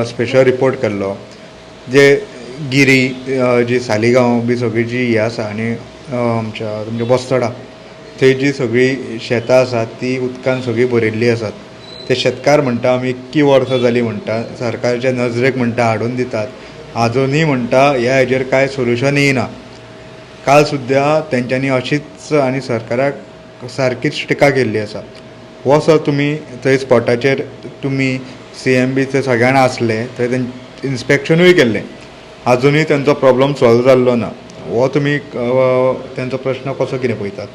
Special report केल्लो जे गिरी जी सालिगांव बी सगळी जी ही आसा आनी आमच्या तुमच्या बस्तोडा थंय जी सगळी शेतां आसात ती उदकान सगळी भरिल्ली आसात. ते शेतकार म्हणटा आमी इतकी वर्सां जालीं म्हणटा सरकाराच्या नजरेक म्हणटा हाडून दितात आजुनूय म्हणटा ह्या हेजेर कांय सोल्युशन येयना. काल सुद्दां तेंच्यांनी अशीच आनी सरकाराक सारकीच टिका केल्ली आसा. हो सर तुमी थंय स्पॉटाचेर तुमी CMB ते सगळ्यां जाणां आसले थंय इन्स्पेक्शनूय केल्लें आजुनूय तेंचो प्रॉब्लम सॉल्व जाल्लो ना. हो तुमी तेंचो प्रश्न कसो कितें पळयतात?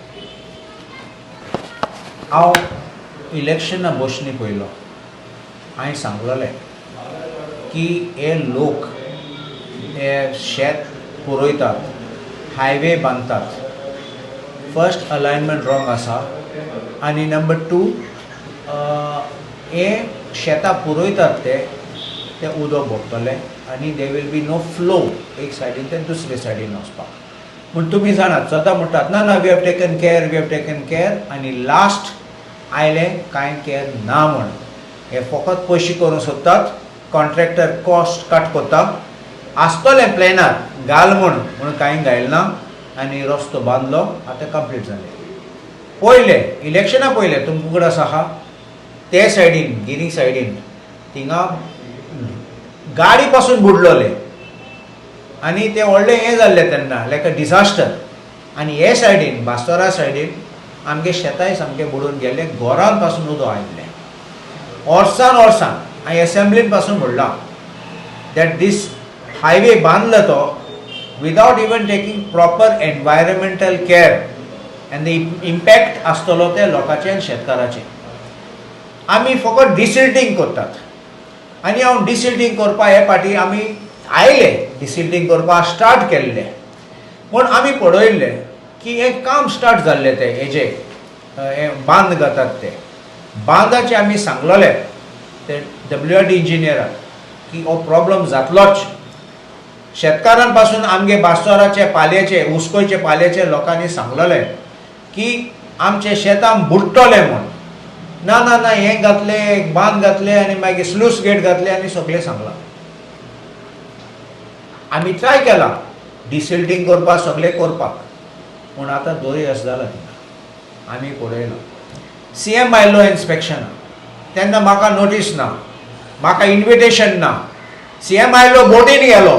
हांव इलेक्शना बसनी पयलो हांवें सांगलोलें की हे लोक हे शेत पुरयतात, हायवे बांदतात, फर्स्ट अलायनमेंट रॉंग आसा आनी नंबर 2 हे शेतां पुरयतात ते उदक भोगतलें आनी there will be no flow एक सायडीन ते दुसरे सायडीन वचपाक. पूण तुमी जाणात सदां म्हणटात ना ना वी हॅव टेकन केअर आनी लास्ट आयले कांय केअर ना म्हण. हे फकत पयशे करूंक सोदतात, कॉन्ट्रॅक्टर कॉस्ट कट करता, आसतलें प्लॅनार घाल म्हणून कांय घायल ना आनी रस्तो बांदलो आतां कंप्लीट जालें. पयले इलेक्शना पयले तुमचे कडेन आसा ते सायडीन गिरी सायडीन थिंगा गाडी पासून बुडलोले आनी ते व्हडलें हें जाल्लें तेन्ना लायक अ डिजास्टर. आनी हे सायडीन बास्तोरा सायडीन आमगे शेतांय सामकें बुडून गेल्ले, घरान पासून उदक आयिल्लें. वर्सान हांवें एसेंब्लीन पासून म्हणलां दॅट दीस हायवे बांदलो तो without even taking proper environmental care and the impact आसतलो ते लोकांचे आनी शेतकाराचे. आमी फकत डिसिल्टींग करतात आनी हांव डिसिल्टींग करपा हे फाटी आमी आयले डिसिल्टींग करपाक स्टार्ट केल्लें. पूण आमी पळयल्लें की हें काम स्टार्ट जाल्लें तें हेजें बांद घातात ते बांदाचे आमी सांगलोले ते WRD इंजिनियराक की हो प्रॉब्लम जातलोच. शेतकारां पासून आमगे बास्तोराचे पालयेचे उस्कोयचे पालयेचे लोकांनी सांगलोलें की आमचे शेतां बुडटले म्हूण. ना ना ना हें घातलें बांद घातलें आनी मागीर स्लूस गेट घातले आनी सगळें सांगलां. आमी ट्राय केलां डिसिल्टींग करपाक सगळें करपाक पूण आतां 2 वर्स जालां थिंगा. आमी पळयलां CM आयल्लो इन्स्पेक्शना तेन्ना म्हाका नोटीस ना, म्हाका इन्विटेशन ना. CM आयल्लो बोटीन गेलो,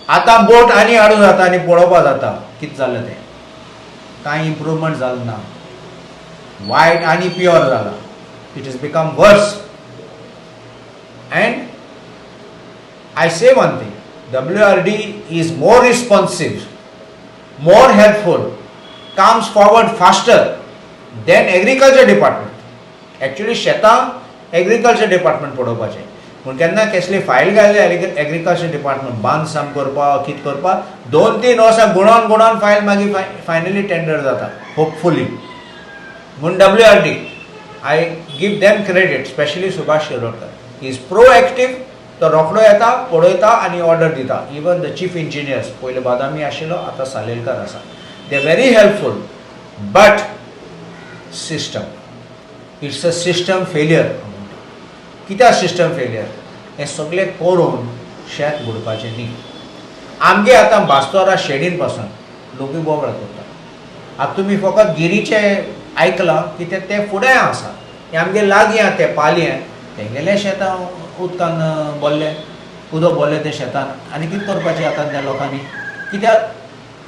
आतां बोट आनी हाडूं जाता आनी पळोवपा जाता कितें जालें तें. कांय इम्प्रूवमेंट जालें ना, वायट आनी प्युअर जाला. इट इज बिकम वर्स. End I say one thing, WRD is more responsive, more helpful, comes forward faster than agriculture department. Actually शेतां एग्रीकल्चर डिपार्टमेंट पळोवपाचें पूण केन्ना कसली फायल घायले एग्रीकल्चर डिपार्टमेंट बांद साम करपाक कितें करपाक 2-3 वर्सां गुणोन फायल मागीर फायनली टेंडर जाता होपफुली. म्हूण WRD I give them credit, specially Subhash Shirodkar. He is proactive. तो रोखडो येता पळयता आनी ऑर्डर दिता. इवन द चीफ इंजिनियर्स पयले बादामी आशिल्लो आतां सालेलकर आसा. They are very helpful. But system it's a system failure. कित्याक सिस्टम फेलियर? हें सगळें करून शेत बुडपाचें न्ही. आमगे आतां बास्तोरा शेडीन पासून लोकूय बोबडा करता. आतां तुमी फकत गिरीचे आयकलां की ते फुडें आसा. हे आमगे लागीं आहा तें पालयें तेंगेलें शेतां उदकान बोल्लें, उदक बोल्लें तें शेतान. आनी कितें करपाचें आतां त्या लोकांनी? कित्याक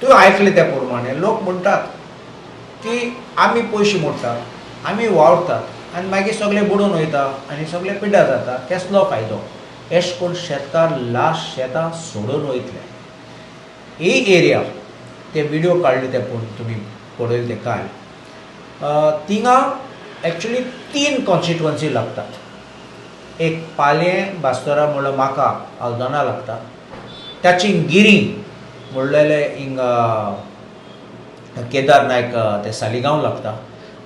तूं आयकलें त्या प्रमाणें लोक म्हणटात की आमी पयशे मोडटात, आमी वावरतात आनी मागीर सगळें बुडून वयता आनी सगळें पिड्ड्यार जाता. कसलो फायदो? अशें करून शेतकार लास्ट शेतां सोडून वयतले. ही एरिया ते व्हिडिओ काडले ते तुमी पळयले ते काल. थिंगा एक्चुली 3 कॉन्स्टिट्युएन्सी लागतात. एक पालयें बास्तोरा म्हणल्यार म्हाका आल्दोना लागता, ताची गिरी म्हणलेले हिंगा केदार नायक ते सालिगांव लागता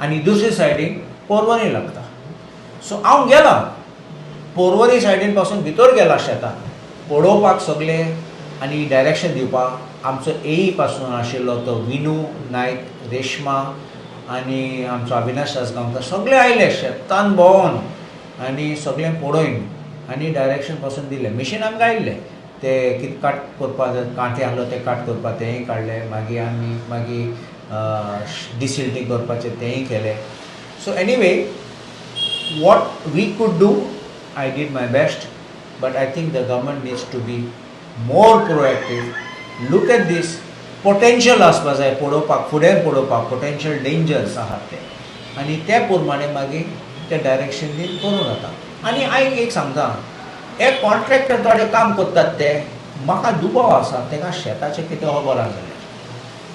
आनी दुसरे सायडीन पोरवोरी लागता. सो हांव गेलां पोरवोरी सायडीन पासून भितर गेलां शेतान पळोवपाक सगळें आनी डायरेक्शन दिवपाक. आमचो AE पासून आशिल्लो तो विनू नायक, रेश्मा आनी आमचो अविनाश राजगांवकर सगळे आयले शेतान भोंवन आनी सगळें पळोवन आनी डायरेक्शन पासून दिलें. मशीन आमकां आयिल्लें ते कितें कट करपा कांटे आहलो ते कट करपा तेंय काडलें. मागीर डिसिल्टींग करपाचें तेंय केलें. So anyway what we could do, I did my best, but I think the government needs to be more proactive. Look at this potential आसपा जाय पळोवपाक, फुडें पळोवपाक potential dangers आहात ते आनी ते प्रमाणे मागीर ते डायरेक्शन दीन करूं जाता. आनी हांव एक सांगता, एक कॉन्ट्रॅक्टर थोडे काम करतात ते म्हाका दुबाव आसा ताका शेताचें कितें खबर आसा जाल्यार.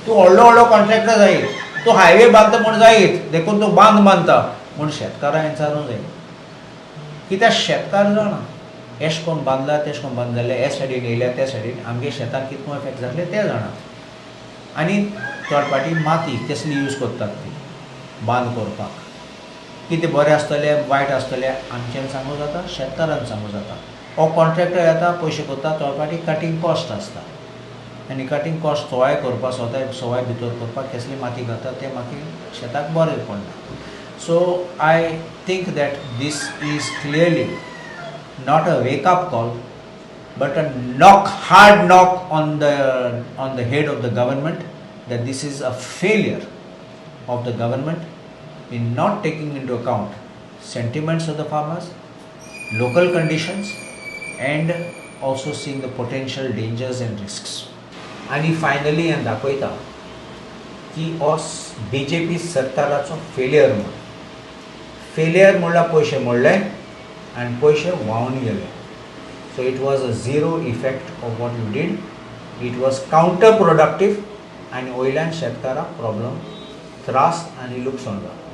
तूं व्हडलो कॉन्ट्रॅक्टर जायत, तूं हायवे बांदता म्हूण जायत देखून तूं बांदता म्हूण शेतकारां विचारूंक जाय. कित्याक शेतकार जाणा एश कोन्न बांदला तेश कोन्न बांद जालें, हे सायडीन येयल्या त्या सायडीन आमगे शेतान कितको इफेक्ट जातले ते जाणात. आनी थोड पाटी माती कसली यूज करतात ती बांद करपाक, कितें बरें आसतलें वायट आसतलें आमच्यान सांगूं जाता, शेतकारान सांगूं जाता. हो कॉन्ट्रॅक्टर येता पयशे करता, थोड पाटी कटींग कॉस्ट आसता आनी कटींग कॉस्ट सवाय करपाक सवाय भितर करपाक कसली माती घालता ते मागीर शेताक बरें पडना. So I think that this is clearly not a wake-up call, but a hard knock on the head of the government, that this is a failure of the government in not taking into account sentiments of the farmers, local conditions, and also seeing the potential dangers and risks. And finally, and दाखयता की हो BJP सरकाराचो failure म्हणून. Failure म्हणल्यार पयशे मोडले आनी पयशे व्हांवन गेले. So it was a zero effect of what you did. It was counter productive आनी वयल्यान शेतकाराक प्रॉब्लम त्रास आनी लुकसाण जाता.